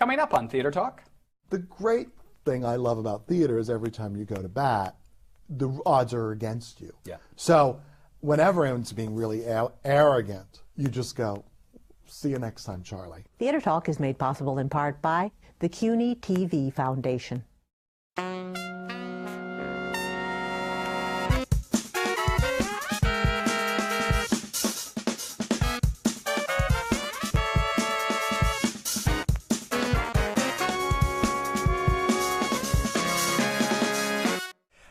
Coming up on Theater Talk. The great thing I love about theater is every time you go to bat, the odds are against you. Yeah. So whenever anyone's being really arrogant, you just go, see you next time, Charlie. Theater Talk is made possible in part by the CUNY TV Foundation.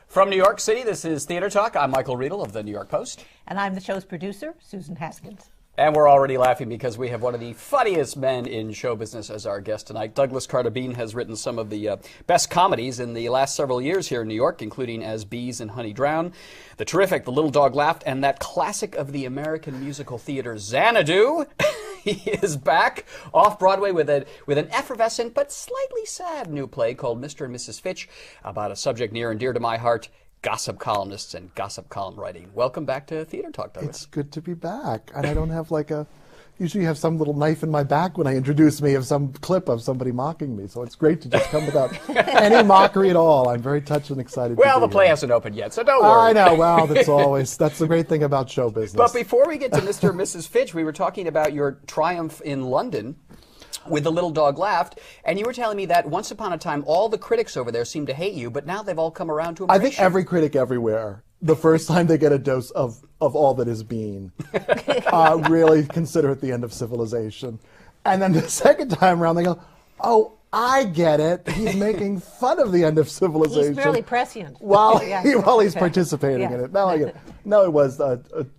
From New York City, this is Theater Talk. I'm Michael Riedel of the New York Post. And I'm the show's producer, Susan Haskins. And we're already laughing because we have one of the funniest men in show business as our guest tonight. Douglas Carter Beane has written some of the best comedies in the last several years here in New York, including As Bees and Honey Drown, the terrific The Little Dog Laughed, and that classic of the American musical theater, Xanadu. He is back off-Broadway with an effervescent but slightly sad new play called Mr. and Mrs. Fitch, about a subject near and dear to my heart, gossip columnists and gossip column writing. Welcome back to Theater Talk, Douglas. It's good to be back. And I don't have usually have some little knife in my back when I introduce me of some clip of somebody mocking me. So it's great to just come without any mockery at all. I'm very touched and excited to be the play here. hasn't opened yet, so don't worry. I know. Well, that's the great thing about show business. But before we get to Mr. and Mrs. Fitch, we were talking about your triumph in London with The Little Dog Laughed, and you were telling me that once upon a time all the critics over there seemed to hate you, but now they've all come around to embrace you. I think every critic everywhere, the first time they get a dose of all that is being, really consider it the end of civilization. And then the second time around they go, oh, I get it. He's making fun of the end of civilization. He's fairly prescient. While he's participating in it. Now I get it. No, it was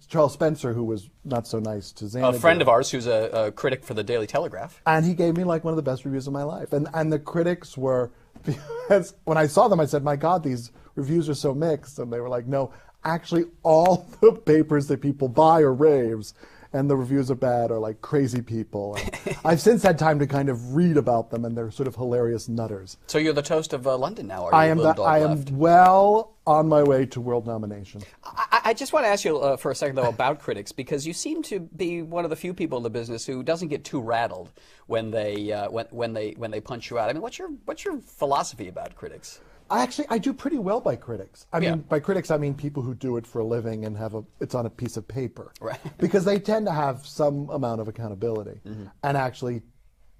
Charles Spencer who was not so nice to Xanadu. A friend of ours who's a critic for the Daily Telegraph. And he gave me like one of the best reviews of my life. And the critics were, because when I saw them, I said, my God, these reviews are so mixed. And they were like, no, actually all the papers that people buy are raves. And the reviews are bad, or like crazy people. And I've since had time to kind of read about them, and they're sort of hilarious nutters. So you're the toast of London now, are you? I am well on my way to world nomination. I just want to ask you for a second, though, about critics, because you seem to be one of the few people in the business who doesn't get too rattled when they punch you out. I mean, what's your philosophy about critics? I do pretty well by critics. I mean, by critics, I mean people who do it for a living and it's on a piece of paper. Right. Because they tend to have some amount of accountability and actually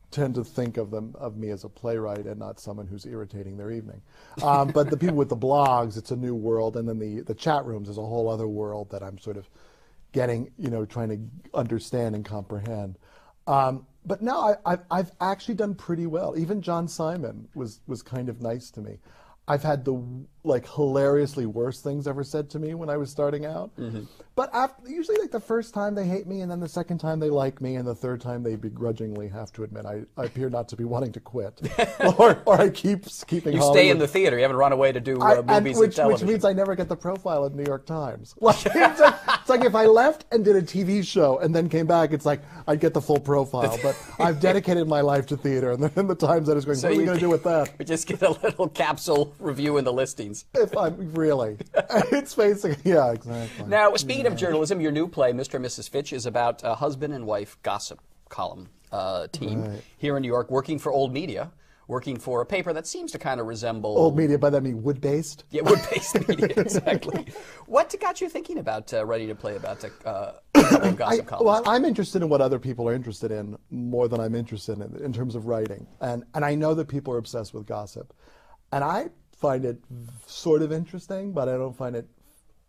tend to think of me as a playwright and not someone who's irritating their evening. But the people with the blogs, it's a new world, and then the chat rooms is a whole other world that I'm sort of getting, trying to understand and comprehend. But no, I've actually done pretty well. Even John Simon was kind of nice to me. I've had the hilariously worst things ever said to me when I was starting out. But usually the first time they hate me, and then the second time they like me, and the third time they begrudgingly have to admit I appear not to be wanting to quit. or I keep keeping You Hollywood. Stay in the theater. You haven't run away to do movies and television. Which means I never get the profile at New York Times. It's like if I left and did a TV show and then came back, it's like I'd get the full profile. But I've dedicated my life to theater, and then the Times that is going, what are we going to do with that? We just get a little capsule review in the listings. If I'm really, it's basically, yeah, exactly. Now, speaking of journalism, your new play, Mr. and Mrs. Fitch, is about a husband and wife gossip column team here in New York, working for Old Media, working for a paper that seems to kind of resemble... Old Media, by that I mean wood-based? Yeah, wood-based media, exactly. What got you thinking about writing a play about gossip columns? Well, I'm interested in what other people are interested in more than I'm interested in terms of writing. And I know that people are obsessed with gossip. And I find it sort of interesting, but I don't find it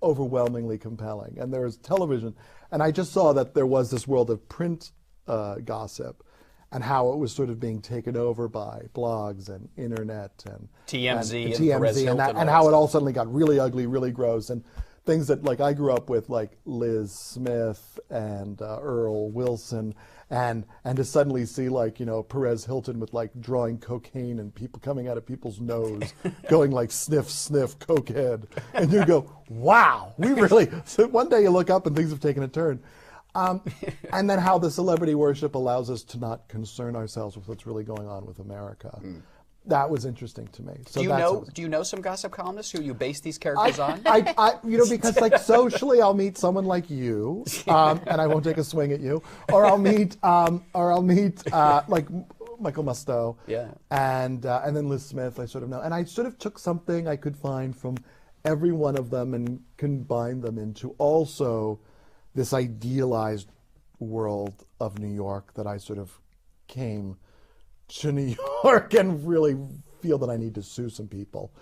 overwhelmingly compelling. And there's television, and I just saw that there was this world of print gossip and how it was sort of being taken over by blogs and internet and TMZ and how it all suddenly got really ugly, really gross, and things that I grew up with, like Liz Smith and Earl Wilson, and to suddenly see Perez Hilton with drawing cocaine and people coming out of people's nose, going sniff sniff cokehead, and you go, wow, we really. So one day you look up and things have taken a turn. And then how the celebrity worship allows us to not concern ourselves with what's really going on with America. That was interesting to me. So do you know some gossip columnists who you base these characters on? Because socially I'll meet someone like you, and I won't take a swing at you, or I'll meet Michael Musto, and then Liz Smith. I sort of know, and I sort of took something I could find from every one of them and combined them into also this idealized world of New York that I sort of came to New York and really feel that I need to sue some people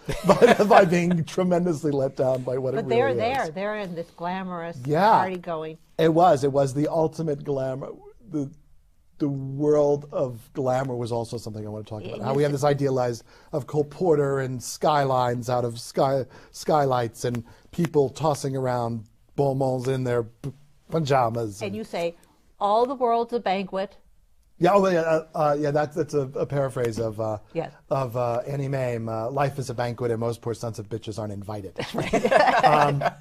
by being tremendously let down by what it really is. But they're there. They're in this glamorous party going. It was the ultimate glamour. The world of glamour was also something I want to talk about. How we have this idealized of Cole Porter and skylines out of skylights and people tossing around bonbons in their pajamas. And you say, all the world's a banquet. Yeah, that's a paraphrase of Yes. of Annie Mame. Life is a banquet, and most poor sons of bitches aren't invited.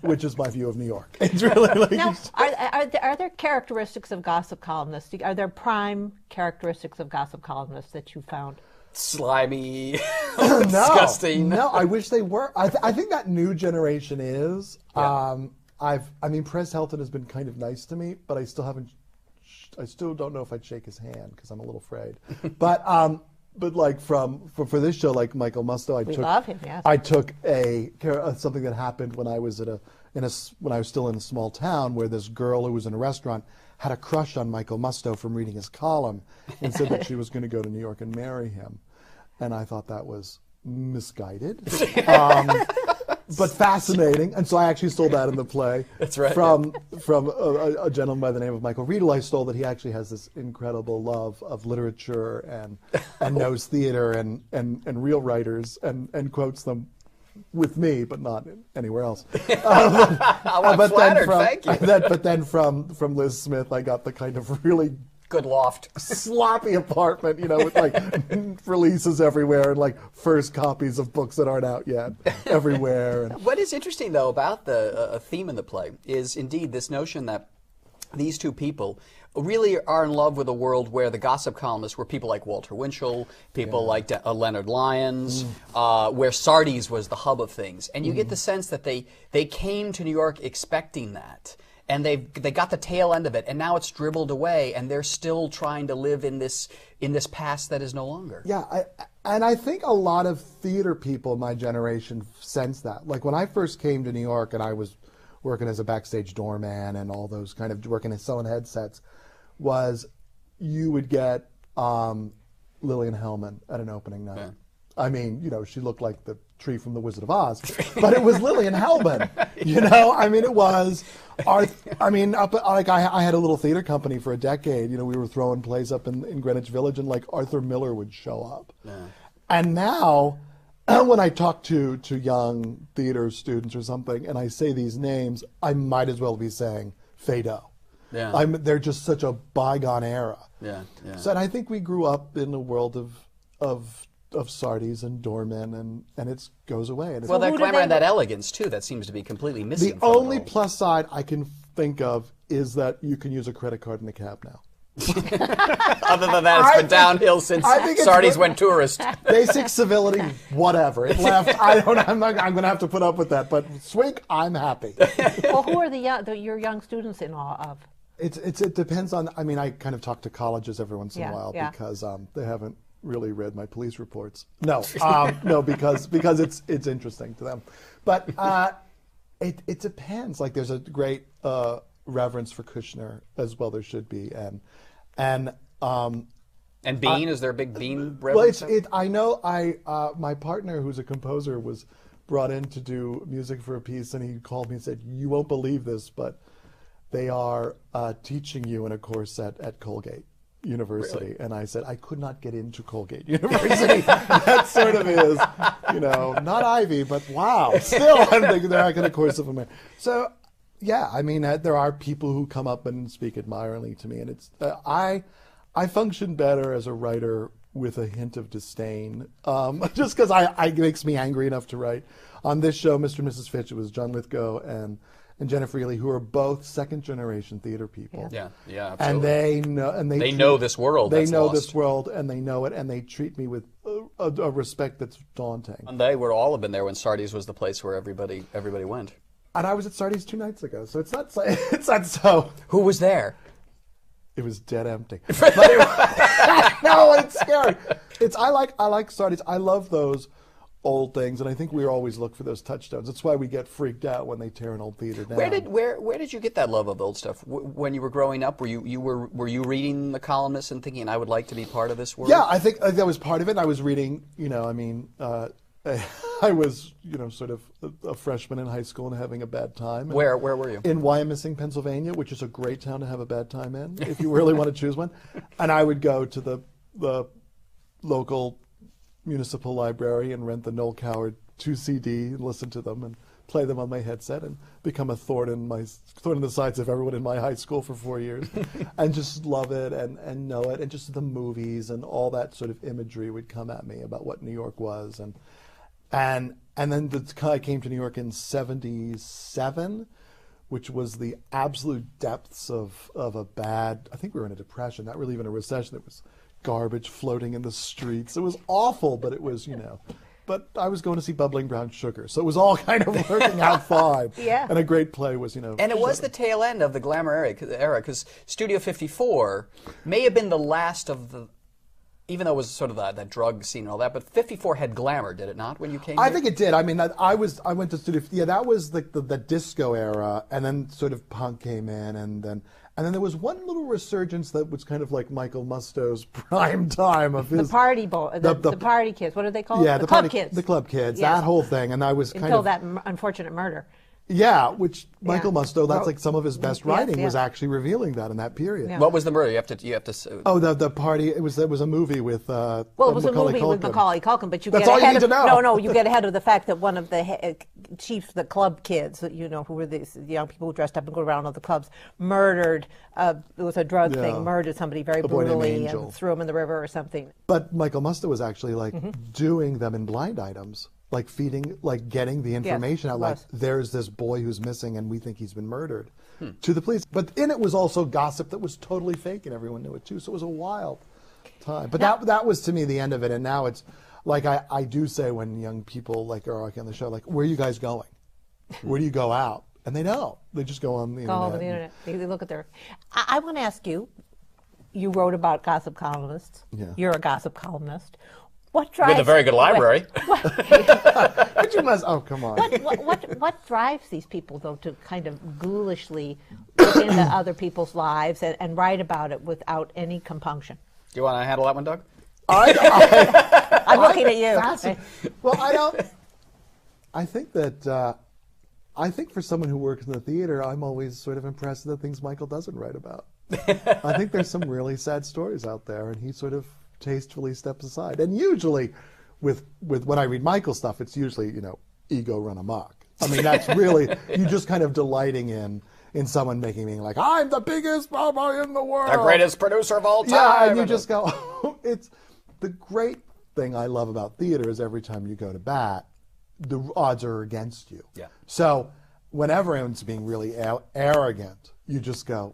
Which is my view of New York. It's really like Now, are there characteristics of gossip columnists? Are there prime characteristics of gossip columnists that you found? Slimy, disgusting. No, I wish they were. I think that new generation is. Yeah. I mean, Perez Hilton has been kind of nice to me, but I still don't know if I'd shake his hand because I'm a little afraid. But like for this show, like Michael Musto, love him. Yes. I took something that happened when I was when I was still in a small town where this girl who was in a restaurant had a crush on Michael Musto from reading his column and said that she was going to go to New York and marry him, and I thought that was misguided. But fascinating, and so I actually stole that in the play. That's right. From a gentleman by the name of Michael Riedel. I stole that he actually has this incredible love of literature and knows theater and real writers and quotes them with me, but not anywhere else. I'm flattered, thank you. But then from Liz Smith, I got the kind of really good loft, sloppy apartment, with like releases everywhere and like first copies of books that aren't out yet everywhere. What is interesting though about the theme in the play is indeed this notion that these two people really are in love with a world where the gossip columnists were people like Walter Winchell, people like Leonard Lyons, where Sardi's was the hub of things, and you get the sense that they came to New York expecting that. And they got the tail end of it, and now it's dribbled away, and they're still trying to live in this past that is no longer. Yeah, I think a lot of theater people in my generation sense that. Like when I first came to New York, and I was working as a backstage doorman and all those kind of working and selling headsets, was you would get Lillian Hellman at an opening night. Yeah. I mean, she looked like the tree from The Wizard of Oz, but it was Lillian Hellman. I mean, it was. I had a little theater company for a decade. We were throwing plays up in Greenwich Village, and like Arthur Miller would show up. Yeah. And now, when I talk to young theater students or something, and I say these names, I might as well be saying Fado. Yeah. They're just such a bygone era. Yeah. Yeah. So, and I think we grew up in a world of Sardi's and doormen, and it goes away. And well, that glamour and that elegance, too, that seems to be completely missing. The only plus side I can think of is that you can use a credit card in a cab now. Other than that, it's been downhill since Sardi's went tourist. Basic civility, whatever. It left. I'm going to have to put up with that. But Swink, I'm happy. Well, who are your young students in awe of? It depends on. I mean, I kind of talk to colleges every once in a while because they haven't really read my police reports. No, because it's interesting to them. But it depends. Like there's a great reverence for Kushner as well. There should be, and Beane, is there a big Beane reverence? Well, I know. My partner, who's a composer, was brought in to do music for a piece, and he called me and said, "You won't believe this, but they are teaching you in a course at Colgate University." Really? And I said, I could not get into Colgate University. That sort of is, not Ivy, but wow. Still, I'm thinking they're not going to course of America. So, yeah, I mean, there are people who come up and speak admiringly to me, and it's I function better as a writer with a hint of disdain, just because it makes me angry enough to write. On this show, Mr. and Mrs. Fitch, it was John Lithgow and Jennifer Ely, who are both second-generation theater people. Yeah, absolutely. And they know this world. They know this world, and they know it, and they treat me with a respect that's daunting. And they would all have been there when Sardi's was the place where everybody went. And I was at Sardi's 2 nights ago, so it's not so. Who was there? It was dead empty. No, it's scary. I like starties. I love those old things, and I think we always look for those touchstones. That's why we get freaked out when they tear an old theater down. Where did you get that love of old stuff? When you were growing up, were you reading the columnists and thinking I would like to be part of this world? Yeah, I think that was part of it. I was reading, I was, sort of a freshman in high school and having a bad time. Where were you? In Wyomissing, Pennsylvania, which is a great town to have a bad time in, if you really want to choose one. And I would go to the local municipal library and rent the Noel Coward 2 CD and listen to them and play them on my headset and become a thorn in the sides of everyone in my high school for 4 years and just love it and know it, and just the movies and all that sort of imagery would come at me about what New York was. And then I came to New York in '77, which was the absolute depths of a bad, I think we were in a depression, not really even a recession. It was garbage floating in the streets. It was awful, but it was, but I was going to see Bubbling Brown Sugar, so it was all kind of working out fine. Yeah. And a great play was, And it was the tail end of the glamour era, because Studio 54 may have been the last of the, even though it was sort of that drug scene and all that, but 54 had glamour, did it not, when you came I here? think it did. I mean, I went to Studio, that was the disco era, and then sort of punk came in, and then there was one little resurgence that was kind of like Michael Musto's prime time of his... The party the party kids, what are they called? Yeah, the club kids. The club kids, Yes. that whole thing, and I was kind Until of... that unfortunate murder. Yeah, which Michael Yeah. Musto, that's like some of his best writing yes. was actually revealing that in that period. Yeah. What was the murder? You have to. Oh, the party. It was a movie with. Well, it was a movie with Macaulay Culkin, but you That's get all you ahead need of to know. no, you get ahead of the fact that one of the chiefs, the club kids, who were these young people who dressed up and go around all the clubs, murdered. It was a drug thing. Murdered somebody very boy named brutally Angel. and threw him in the river or something. But Michael Musto was actually like doing them in blind items, like getting the information out. Like, was. there's this boy who's missing, and we think he's been murdered, to the police. But in it was also gossip that was totally fake, and everyone knew it too. So it was a wild time. But that was to me the end of it. And now it's like I do say when young people are on the show, like, where are you guys going? Where do you go out? And they don't. They just go on the internet. Go over the internet. They look at their. I want to ask you. You wrote about gossip columnists. Yeah. You're a gossip columnist. What drives? With a very good library. But you must. Oh, come on. What drives these people, though, to kind of ghoulishly look into other people's lives and write about it without any compunction? Do you want to handle that one, Doug? I'm looking at you. Well, I think that. I think for someone who works in the theater, I'm always sort of impressed at the things Michael doesn't write about. I think there's some really sad stories out there, and he sort of tastefully steps aside. And usually, with when I read Michael stuff, it's usually ego run amok. I mean, that's really you just kind of delighting in someone making me like, I'm the biggest mama in the world, The greatest producer of all time. Yeah, and you just go, it's the great thing I love about theater is every time you go to bat, the odds are against you. Yeah. So whenever anyone's being really arrogant, you just go,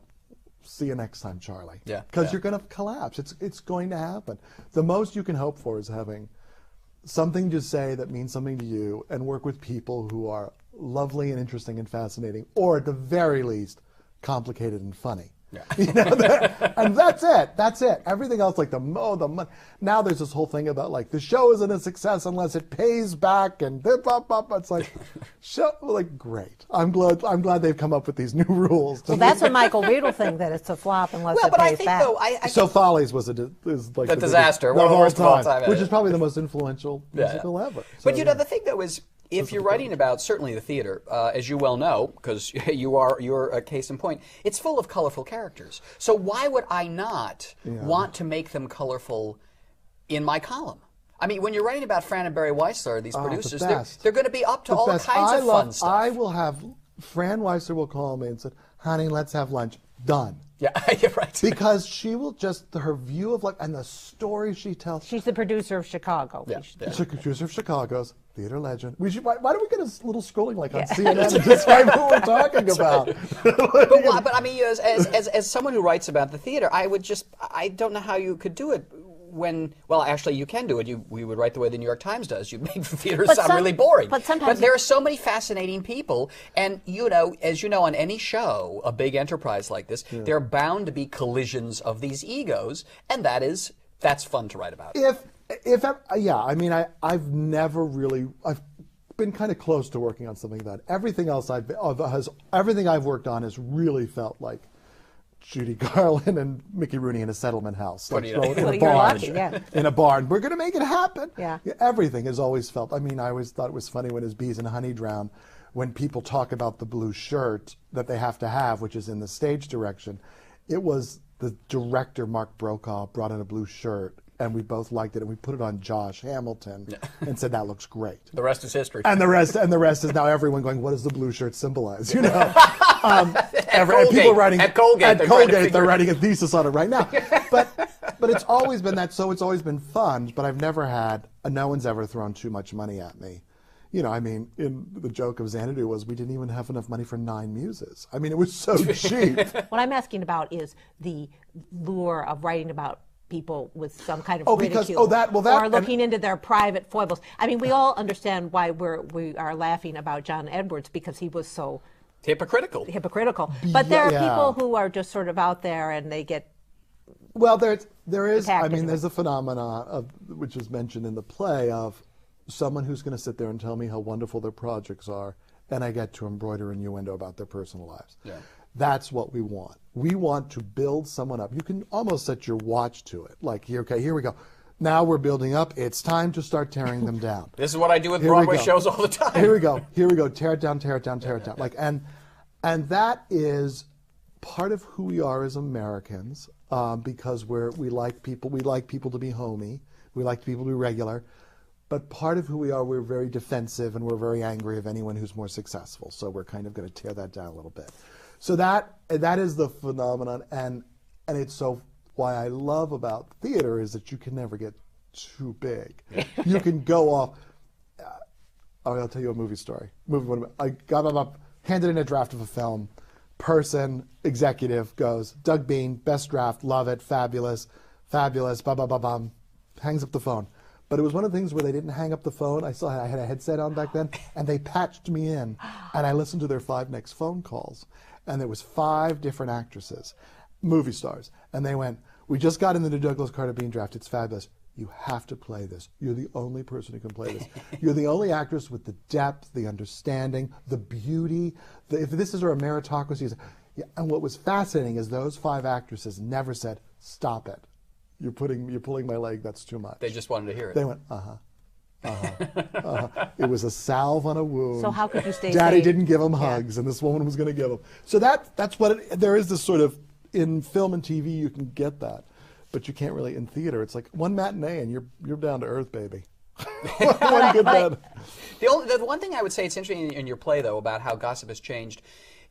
see you next time, Charlie. Yeah. Because you're going to collapse. It's going to happen. The most you can hope for is having something to say that means something to you and work with people who are lovely and interesting and fascinating, or at the very least, complicated and funny. Yeah. And that's it. That's it. Everything else, like the money. Now there's this whole thing about like the show isn't a success unless it pays back, and it's like, great. I'm glad they've come up with these new rules. Well, that's what Michael Reed will think, that it's a flop unless it but I pays think back. though, So Follies is like a disaster, one of the worst of all time, which is probably the most influential musical ever. So, But the thing though is, if you're writing about certainly the theater, as you well know, because you're a case in point, it's full of colorful characters. So why would I not want to make them colorful in my column? I mean, when you're writing about Fran and Barry Weissler, these producers, they're going to be up to all kinds of fun stuff. I will have Fran Weissler will call me and say, "Honey, let's have lunch." Done. Yeah, you're right. Because she will her view of life and the story she tells. She's the producer of Chicago. Yeah. She's the producer of Chicago's theater legend. Why don't we get a little scrolling on CNN and describe who we're talking about? But I mean, as someone who writes about the theater, I don't know how you could do it. Actually, you can do it. We would write the way the New York Times does. You make the theater sound really boring. But sometimes there are so many fascinating people, and as you know, on any show, a big enterprise like this, there are bound to be collisions of these egos, and that is that's fun to write about. Yeah, I mean, I've never really, I've been kind of close to working on something like that. Everything else everything I've worked on has really felt like Judy Garland and Mickey Rooney in a settlement house. Like Well, in a you're barn. lucky, yeah. In a barn. We're going to make it happen. Yeah. Everything has always felt, I mean, I always thought it was funny when his Bees and Honey drown, when people talk about the blue shirt that they have to have, which is in the stage direction. It was the director, Mark Brokaw, brought in a blue shirt, and we both liked it, and we put it on Josh Hamilton and said, that looks great. The rest is history. And the rest is now everyone going, what does the blue shirt symbolize? You know, Colgate. writing At Colgate, they're writing a thesis on it right now. But it's always been that. So it's always been fun. But I've never had. No one's ever thrown too much money at me. You know, I mean, the joke of Xanadu was we didn't even have enough money for 9 muses. I mean, it was so cheap. What I'm asking about is the lure of writing about people with some kind of ridicule, or looking into their private foibles. I mean, we all understand why we are laughing about John Edwards, because he was so hypocritical. But there are people who are just sort of out there and they get there is. I mean, there's a phenomenon of which is mentioned in the play of someone who's going to sit there and tell me how wonderful their projects are, and I get to embroider innuendo about their personal lives. Yeah. That's what we want. We want to build someone up. You can almost set your watch to it. Like, okay, here we go. Now we're building up. It's time to start tearing them down. This is what I do with Broadway shows all the time. Here we go. Tear it down, tear it down, tear it down. Like, and that is part of who we are as Americans, because we like people. We like people to be homey. We like people to be regular. But part of who we are, we're very defensive and we're very angry of anyone who's more successful. So we're kind of going to tear that down a little bit. So that is the phenomenon, and it's so why I love about theater is that you can never get too big. You can go off. I'll tell you a movie story. I got up, handed in a draft of a film. Person, executive goes, Doug Beane, best draft, love it, fabulous, bum, hangs up the phone. But it was one of the things where they didn't hang up the phone. I had a headset on back then, and they patched me in, and I listened to their 5 next phone calls. And there was 5 different actresses, movie stars, and they went, we just got in the new Douglas Carter Beane draft. It's fabulous. You have to play this. You're the only person who can play this. You're the only actress with the depth, the understanding, the beauty. If this is a meritocracy. And what was fascinating is those 5 actresses never said, stop it. You're pulling my leg. That's too much. They just wanted to hear it. They went, It was a salve on a wound. So how could you stay Daddy safe? didn't give him hugs, and this woman was going to give them. So that's what there is. This sort of in film and TV you can get that, but you can't really in theater. It's like one matinee and you're down to earth, baby. One good night. The one thing I would say it's interesting in your play though about how gossip has changed.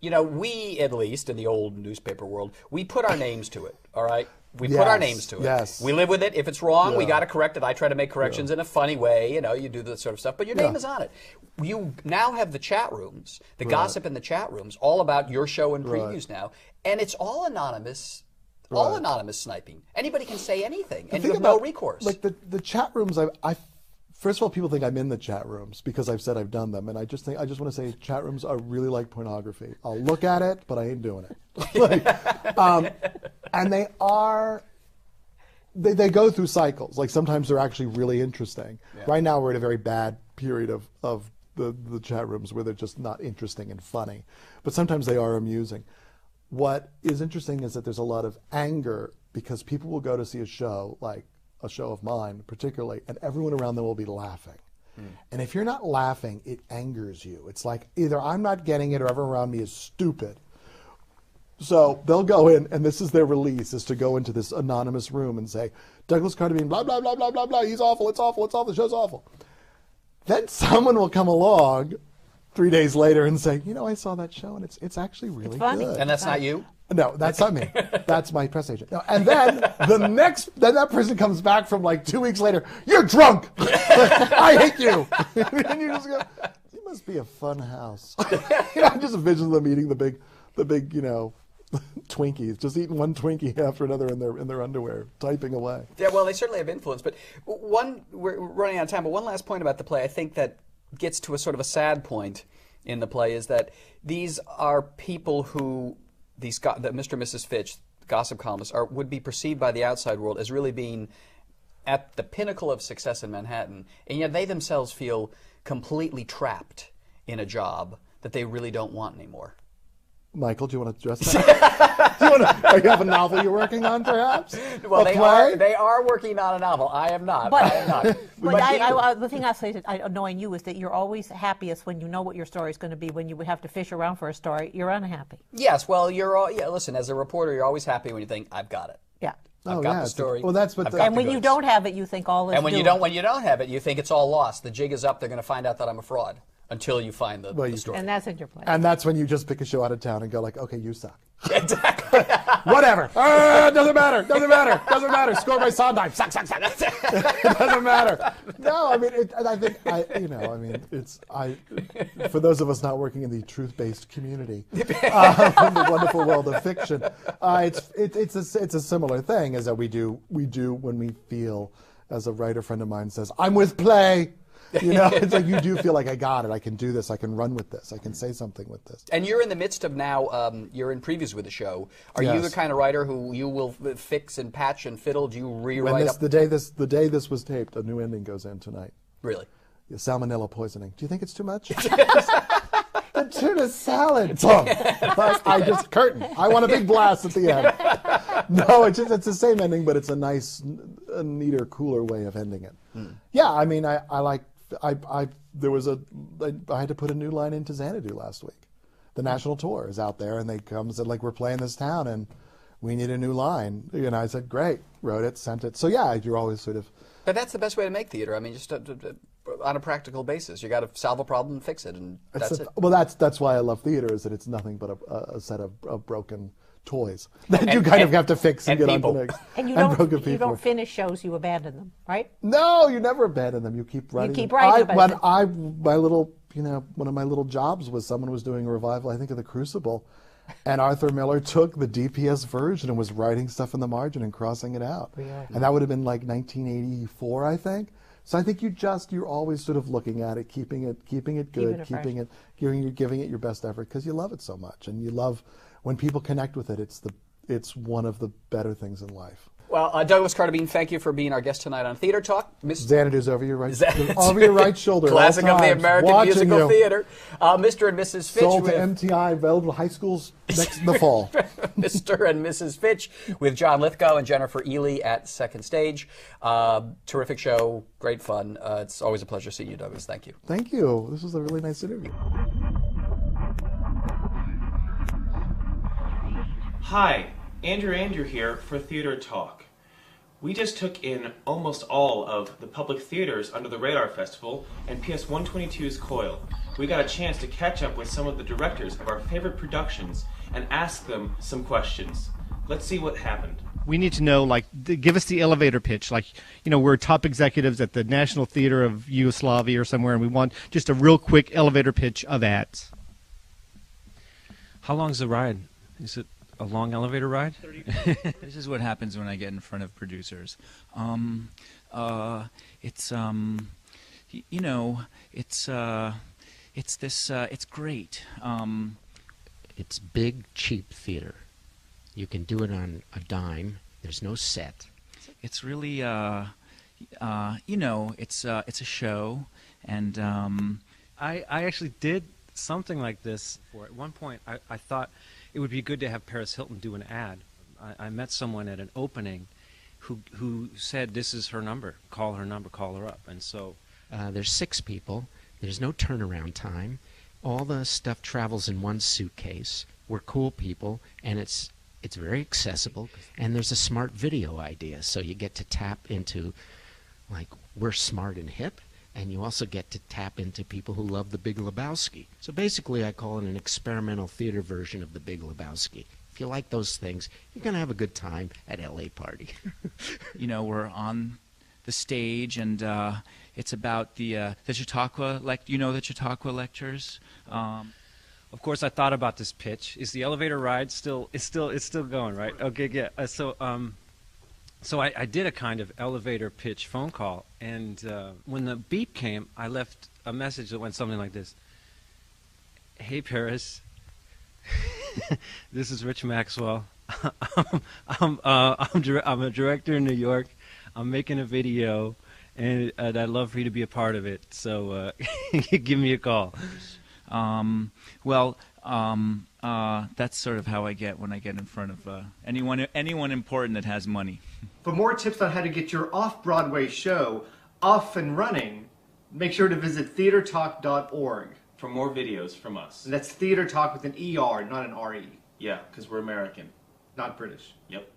You know, we at least in the old newspaper world, we put our names to it. All right. We put our names to it. Yes. We live with it. If it's wrong, we got to correct it. I try to make corrections in a funny way. You know, you do that sort of stuff. But your name is on it. You now have the chat rooms, the gossip in the chat rooms, all about your show and previews now. And it's all anonymous, all anonymous sniping. Anybody can say anything, and you have no recourse. Like the chat rooms, first of all, people think I'm in the chat rooms because I've said I've done them, and I just want to say chat rooms are really like pornography. I'll look at it, but I ain't doing it. And they go through cycles. Like sometimes they're actually really interesting. Yeah. Right now we're at a very bad period of the chat rooms where they're just not interesting and funny, but sometimes they are amusing. What is interesting is that there's a lot of anger because people will go to see a show, like a show of mine particularly, and everyone around them will be laughing. And if you're not laughing, it angers you. It's like either I'm not getting it or everyone around me is stupid. So they'll go in, and this is their release, is to go into this anonymous room and say, Douglas Carter Beane, blah, blah, blah, blah, blah, blah, he's awful, it's awful, it's awful, the show's awful. Then someone will come along 3 days later and say, you know, I saw that show, and it's actually really good. And that's not you? No, that's not me. That's my press agent. No, and then then that person comes back from like 2 weeks later, you're drunk! I hate you! And you just go, you must be a fun house. I just envision them eating the big, you know, Twinkies, just eating one Twinkie after another in their underwear, typing away. Yeah, well, they certainly have influence. But we're running out of time, but one last point about the play, I think that gets to a sort of a sad point in the play, is that these are people who, that Mr. and Mrs. Fitch, gossip columnists, would be perceived by the outside world as really being at the pinnacle of success in Manhattan, and yet they themselves feel completely trapped in a job that they really don't want anymore. Michael, do you want to address that? Do you have a novel you're working on, perhaps? Well, they are working on a novel. I am not. The thing I'll say, knowing you, is that you're always happiest when you know what your story is going to be. When you would have to fish around for a story, you're unhappy. Yes. Well, listen, as a reporter, you're always happy when you think, I've got it. Yeah. I've got the story. Well, that's what. And when you don't have it, you think all is. And when you don't have it, you think it's all lost. The jig is up. They're going to find out that I'm a fraud. Until you find the story. And that's in your plan. And that's when you just pick a show out of town and go like, okay, you suck. Exactly. Whatever. Doesn't matter. Score by Sondheim. Suck. It doesn't matter. No, I mean, for those of us not working in the truth-based community, in the wonderful world of fiction, it's a similar thing as that we do when we feel, as a writer friend of mine says, I'm with play. It's like you do feel like I got it. I can do this. I can run with this. I can say something with this. And you're in the midst of now. You're in previews with the show. Are you the kind of writer who you will fix and patch and fiddle? Do you rewrite the day this was taped, a new ending goes in tonight. Really? Salmonella poisoning. Do you think it's too much? The tuna salad. Curtain. I want a big blast at the end. No, it's the same ending, but it's a neater, cooler way of ending it. Yeah, I mean, I had to put a new line into Xanadu last week. The national tour is out there, and they come and said, like, we're playing this town, and we need a new line. I said, great, wrote it, sent it. So yeah, you're always sort of. But that's the best way to make theater. I mean, just on a practical basis, you got to solve a problem and fix it, and that's it. Well, that's why I love theater, is that it's nothing but a set of broken toys that you kind of have to fix and get on to the next. And you don't finish shows, you abandon them, right? No, you never abandon them. You keep writing. You keep writing. One of my little jobs was someone was doing a revival, I think, of The Crucible, and Arthur Miller took the DPS version and was writing stuff in the margin and crossing it out. Really? And that would have been like 1984, I think. So I think you're always sort of looking at it, keeping it good, giving it your best effort because you love it so much, and you love when people connect with it. It's one of the better things in life. Well, Douglas Carter Beane, thank you for being our guest tonight on Theater Talk. Xanadu's over your right shoulder. Classic of the American musical theater. Mr. and Mrs. Fitch. Sold to MTI, available to high schools next in the fall. Mr. and Mrs. Fitch with John Lithgow and Jennifer Ely at Second Stage. Terrific show, great fun. It's always a pleasure seeing you, Douglas. Thank you. Thank you. This was a really nice interview. Hi, Andrew here for Theater Talk. We just took in almost all of the public theaters under the Radar Festival and PS 122's Coil. We got a chance to catch up with some of the directors of our favorite productions and ask them some questions. Let's see what happened. We need to know, give us the elevator pitch. We're top executives at the National Theater of Yugoslavia or somewhere, and we want just a real quick elevator pitch of ads. How long's the ride? Is it a long elevator ride? This is what happens when I get in front of producers. It's great. It's big, cheap theater. You can do it on a dime. There's no set. It's really, it's a show, and I actually did something like this. At one point, I thought it would be good to have Paris Hilton do an ad. I met someone at an opening who said, this is her number, call her up. And so there's 6 people. There's no turnaround time. All the stuff travels in one suitcase. We're cool people, and it's very accessible. And there's a smart video idea, so you get to tap into, we're smart and hip, and you also get to tap into people who love The Big Lebowski. So basically, I call it an experimental theater version of The Big Lebowski. If you like those things, you're going to have a good time at LA Party. We're on the stage, and it's about the Chautauqua, the Chautauqua lectures. Of course, I thought about this pitch. Is the elevator ride still going, right? Okay, yeah. So I did a kind of elevator pitch phone call, and when the beep came, I left a message that went something like this. Hey, Paris. This is Rich Maxwell. I'm a director in New York. I'm making a video, and I'd love for you to be a part of it. So give me a call. That's sort of how I get when I get in front of anyone important that has money. For more tips on how to get your off-Broadway show off and running, make sure to visit theatertalk.org. For more videos from us. And that's Theater Talk with an ER, not an RE. Yeah, because we're American. Not British. Yep.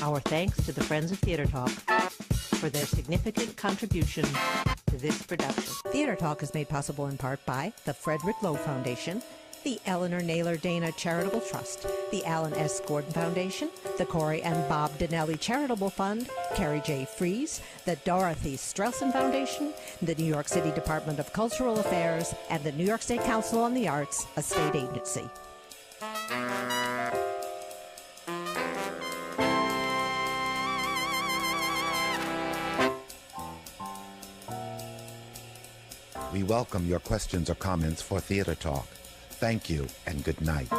Our thanks to the Friends of Theater Talk for their significant contribution to this production. Theater Talk is made possible in part by the Frederick Lowe Foundation, the Eleanor Naylor Dana Charitable Trust, the Alan S. Gordon Foundation, the Corey and Bob Donnelly Charitable Fund, Carrie J. Fries, the Dorothy Strelson Foundation, the New York City Department of Cultural Affairs, and the New York State Council on the Arts, a state agency. We welcome your questions or comments for Theater Talk. Thank you and good night.